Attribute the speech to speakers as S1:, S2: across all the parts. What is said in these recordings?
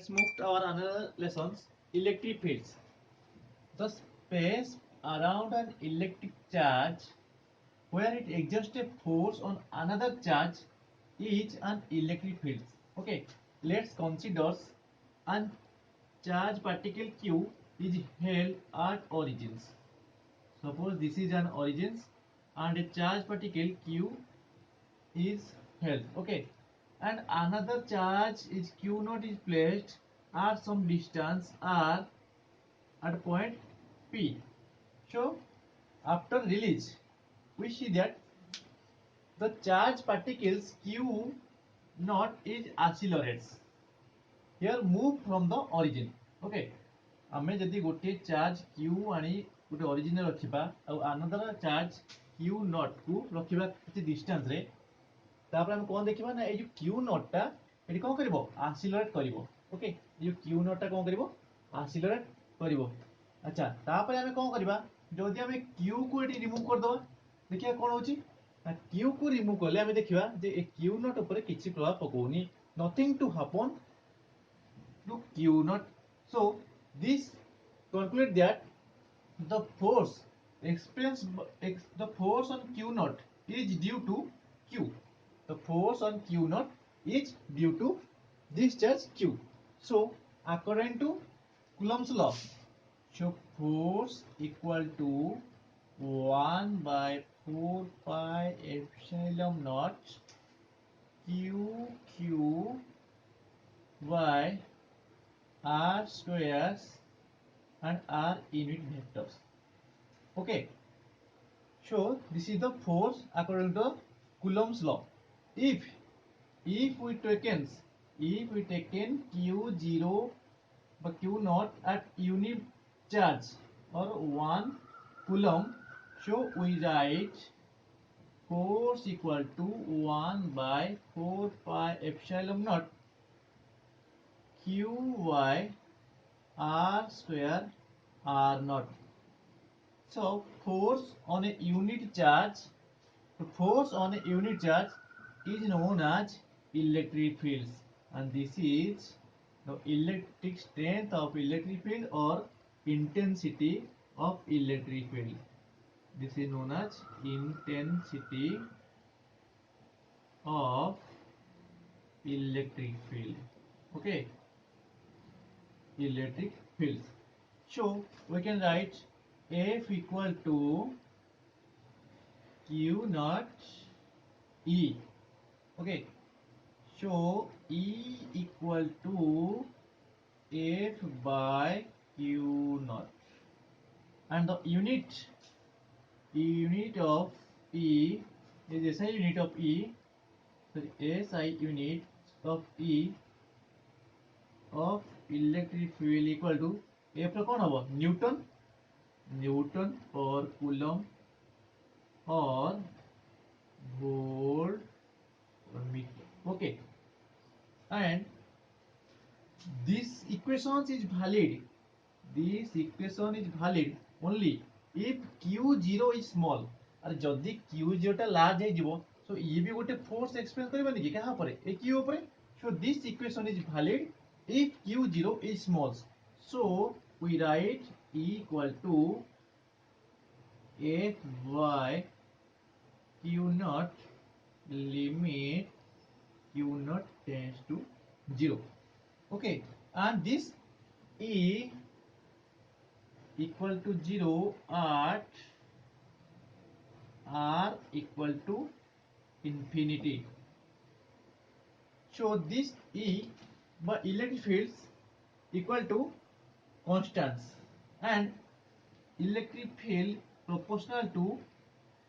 S1: Let's move to our another lessons, electric fields. The space around an electric charge where it exerts a force on another charge is an electric field. Okay, let's consider a charge particle Q is held at origins. Suppose this is an origins and a charge particle Q is held. Okay, and another charge is Q naught is placed at some distance R at point P. So after release, we see that the charge particles Q naught is accelerates. Here move from the origin. Okay. आमे जदि गोटे charge Q आनी गोटे origin रे रखिबा और another charge Q naught को रखिबा किछि distance रे तापर हम कोन देखिबा ना ए जो Q naught टा एटी कोन करबो accelerate करबो. ओके ए जो Q naught टा कोन करबो accelerate करबो. अच्छा तापर हमें कोन करबा जदि हमें Q को एटी रिमूव कर दबा देखिया कोन होची ना Q को रिमूव करले हमें देखिबा जे ए Q naught ऊपर किछि प्रभाव पकोनी. Nothing to happen to Q naught. So this conclude that the force experienced the force on Q naught is due to Q. The force on Q naught is due to this charge Q. So according to Coulomb's law, so force equal to 1 by 4 pi epsilon naught Q by R squares and R unit vectors. Okay, so this is the force according to Coulomb's law. If we taken Q0 but Q naught at unit charge or 1 coulomb, so we write force equal to 1 by 4 pi epsilon naught Q by R square R naught. So force on a unit charge, is known as electric fields, and this is the electric strength of electric field or intensity of electric field. This is known as intensity of electric field. Okay, electric fields. So we can write F equal to Q naught E. Okay, so E equal to F by Q naught, and the unit of E is SI unit of E. So SI unit of E of electric field equal to F रो कौन होगा Newton और coulomb और volt और metre. Okay, and this equation is valid only if Q0 is small. और जदि Q0 टा large है जीवो सो ये भी गोटे फोर्स एक्सपेरियंस करबनी कि कहां पर ए Q ऊपर. So this equation is valid if Q0 is small. So we write E equal to F by Q naught limit Q naught tends to 0. Okay, and this E equal to 0 at R equal to infinity. So this E by electric fields equal to constants, and electric field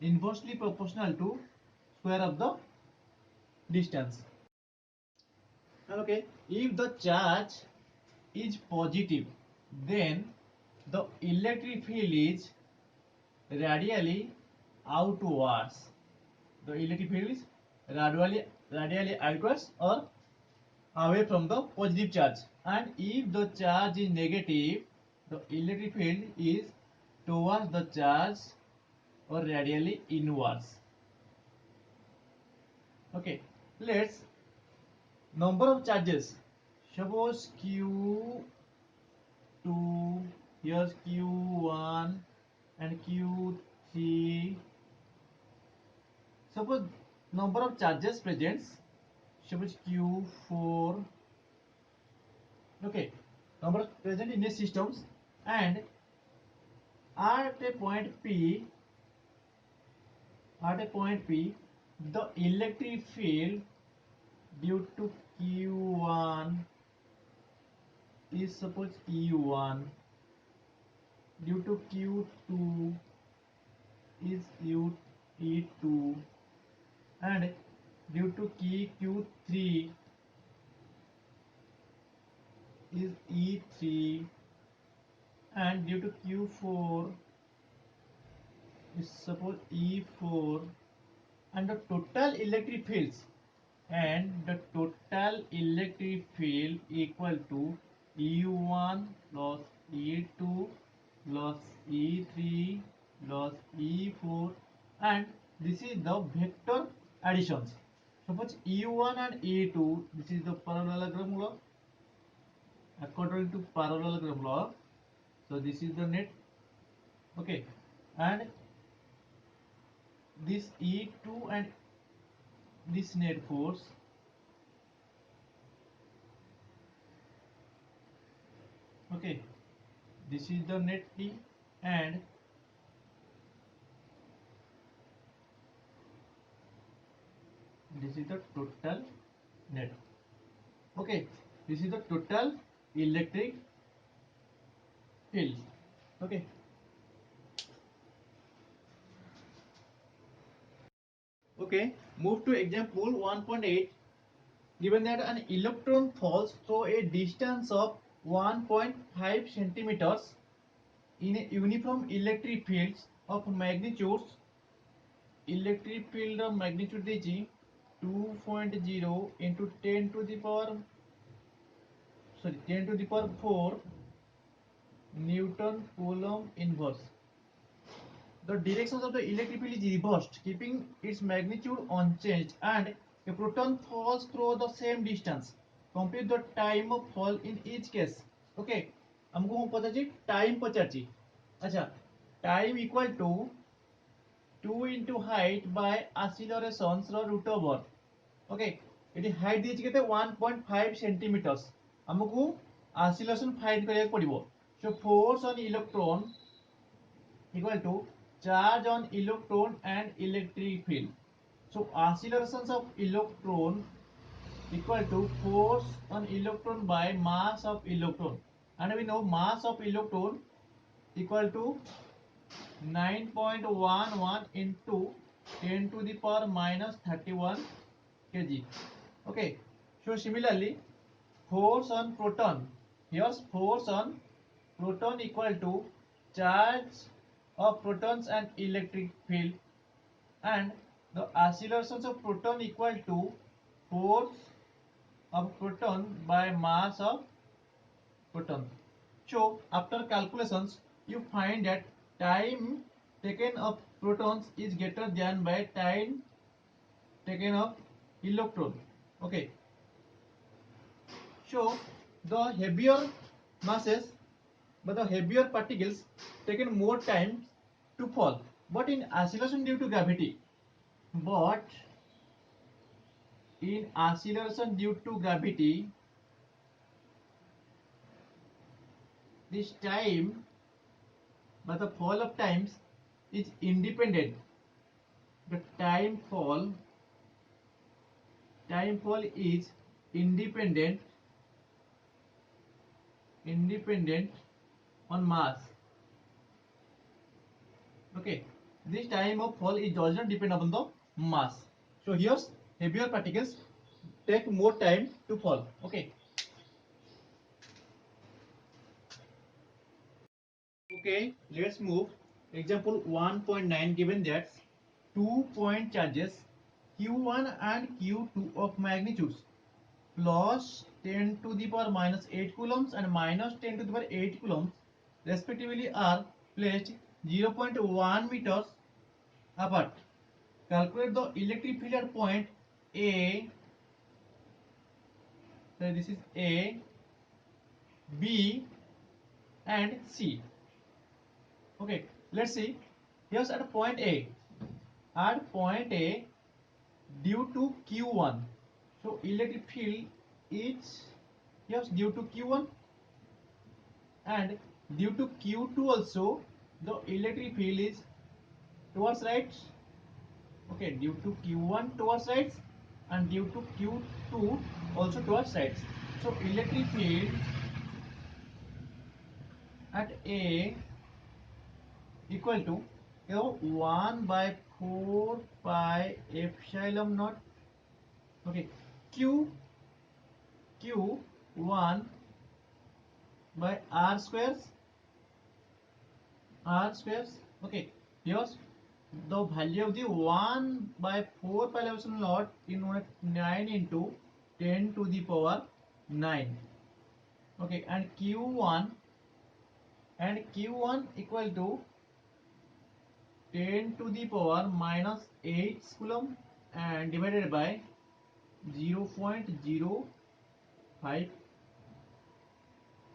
S1: inversely proportional to square of the distance. Okay, if the charge is positive, then the electric field is radially outwards. The electric field is radially outwards or away from the positive charge. And if the charge is negative, the electric field is towards the charge or radially inwards. Okay, let's number of charges. Suppose Q2, here's Q1 and Q3. Suppose number of charges present. Suppose Q4. Okay, number present in a systems, and at a point P, the electric field due to Q1 is suppose E1, due to Q2 is E2, and due to Q3 is E3, and due to Q4 is suppose E4, and the total electric fields equal to E1 plus E2 plus E3 plus E4, and this is the vector additions. Suppose E1 and E2, this is the parallelogram law. According to parallelogram law, so this is the net. Okay, and this E2 and this net force, okay, this is the net T, and this is the total net. Okay, this is the total electric field. Okay, move to example 1.8. Given that an electron falls through a distance of 1.5 centimeters in a uniform electric field of magnitudes, electric field of magnitude is 2.0 into 10 to the power 4 Newton Coulomb inverse. The directions of the electric field is reversed, keeping its magnitude unchanged, and a proton falls through the same distance. Compute the time of fall in each case. Okay, हमको हम पता चाहिए time पचाची. अच्छा, time equal to 2 into height by accelerations root over. Okay, एटी height दिए केते 1.5 centimetres. हमको acceleration फाइंड करिया पड़िबो. So force on electron equal to charge on electron and electric field. So accelerations of electron equal to force on electron by mass of electron, and we know mass of electron equal to 9.11 into 10 to the power minus 31 kg. Okay, so similarly force on proton, here's force on proton equal to charge of protons and electric field, and the accelerations of proton equal to force of proton by mass of proton. So after calculations you find that time taken of protons is greater than by time taken of electron. Okay, so the heavier masses but the heavier particles taken more time to fall, but in acceleration due to gravity, this time but the fall of times is independent. The time fall is independent on mass. Okay, this time of fall is does not depend upon the mass. So here's heavier particles take more time to fall. Okay, let's move. Example 1.9. Given that 2-point charges Q1 and Q2 of magnitudes plus 10 to the power minus 8 coulombs and minus 10 to the power 8 coulombs respectively are placed 0.1 meters apart. Calculate the electric field at point A. So this is A, B and C. Okay, let's see. Here's at point A. At point A, due to Q1, so electric field is, yes, due to Q1, and due to Q2 also the electric field is towards right. Okay, due to Q1 towards right and due to Q2 also towards right. So electric field at A equal to, 1 by 4 pi epsilon naught. Okay, Q1 by r squares. Okay, here's the value of the 1 by 4 pi epsilon naught in 9 into 10 to the power 9. Okay, and Q1 equal to 10 to the power minus 8 coulomb and divided by 0.05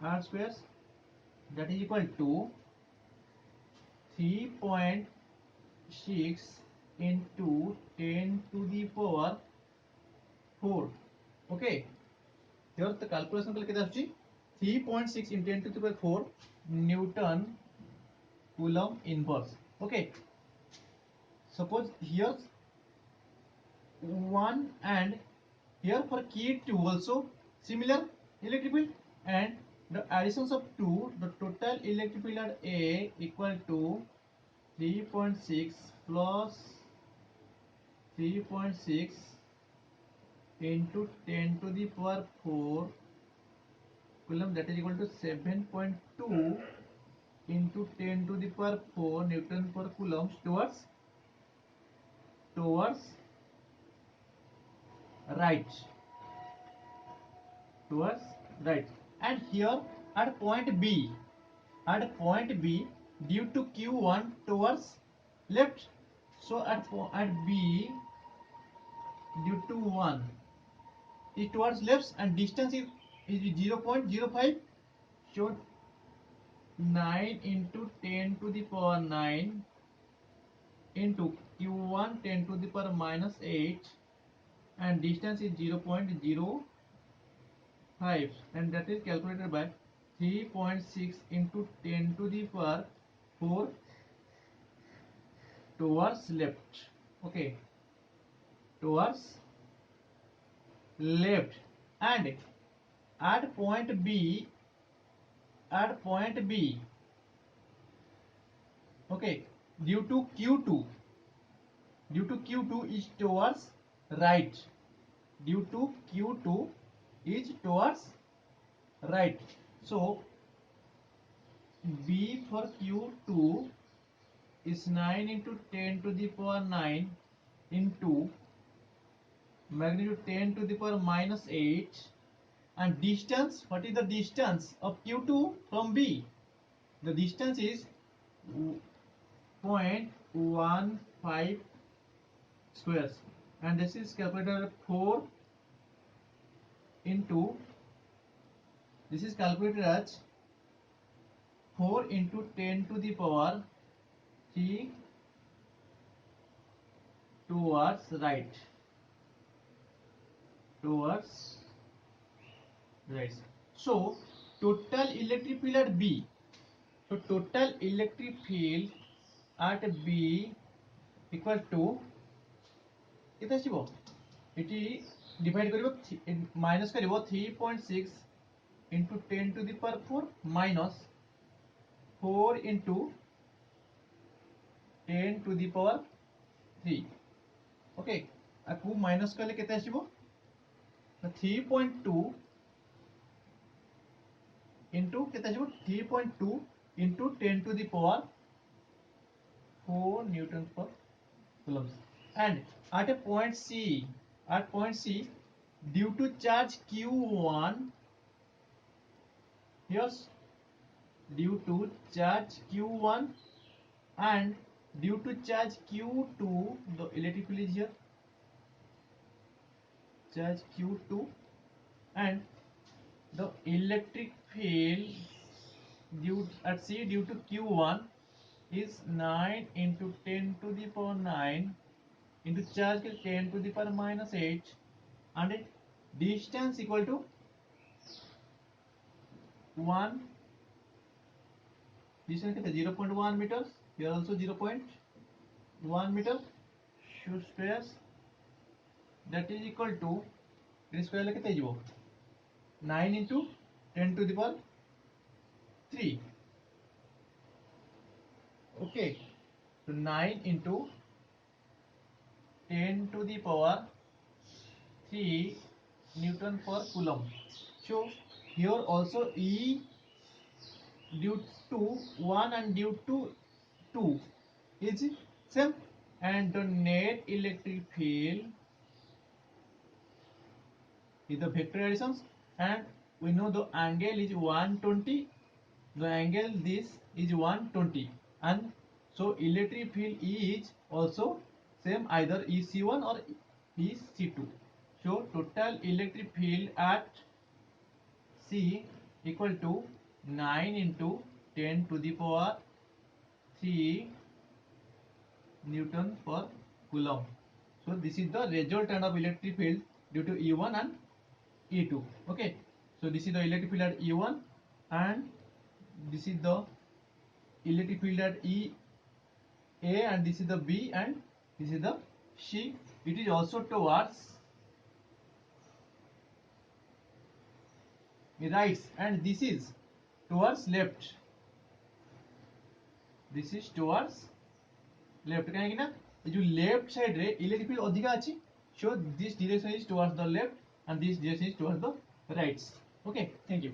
S1: r squares, that is equal to 3.6 into 10 to the power 4. Okay, here the calculation कल कितना आछी 3.6 into 10 to the power 4 Newton coulomb inverse. Okay, suppose here 1 and here for Q2 also similar electric field, and the additions of 2, the total electric field at A equal to 3.6 plus 3.6 into 10 to the power 4 coulomb, that is equal to 7.2 into 10 to the power 4 Newton per coulomb towards right. And here at point B, due to Q1 towards left, so at B due to 1 is towards left and distance is 0.05, so 9 into 10 to the power 9 into Q1 10 to the power minus 8, and distance is 0.05, and that is calculated by 3.6 into 10 to the power 4 towards left. Okay, towards left. And at point B, okay, due to Q2 is towards right. Due to Q2 is towards right. So B for Q2 is 9 into 10 to the power 9 into magnitude 10 to the power minus 8, and distance, what is the distance of Q2 from B? The distance is 0.15 squares, and this is calculated 4 into, this is calculated as 4 into 10 to the power 3 towards right. So total electric field at B. So total electric field at B equal to, केते आसीबो eighty divide करिवो minus करिवो 3.6 into 10 to the power 4 minus 4 into 10 to the power 3. Okay, aku minus कले केते आसीबो 3.2 into केते आसीबो 3.2 into 10 to the power 4 Newton per coulomb. And at a point C, due to charge Q1, yes, due to charge Q1 and due to charge Q2, the electric field is here, charge Q2, and the electric field due at C due to Q1 is 9 into 10 to the power 9 into charge 10 to the power minus 8 and distance equal to 1, distance 0.1 meters, here also 0.1 meter, should space that is equal to square 9 into 10 to the power 3. Okay, so 9 into 10 to the power 3 Newton per Coulomb. So here also E due to 1 and due to 2 is same, and the net electric field is the vector additions, and we know the angle is 120, the angle this is 120, and so electric field is also same, either EC1 or EC2. So total electric field at C equal to 9 into 10 to the power 3 Newton per Coulomb. So this is the resultant of electric field due to E1 and E2. Okay, so this is the electric field at E1, and this is the electric field at E A, and this is the B, and this is the C. It is also towards right, and this is towards left. This is towards left. कहीं ना जो left side रे electric field अधिका अच्छी. So this direction is towards the left and this direction is towards the right. Okay, thank you.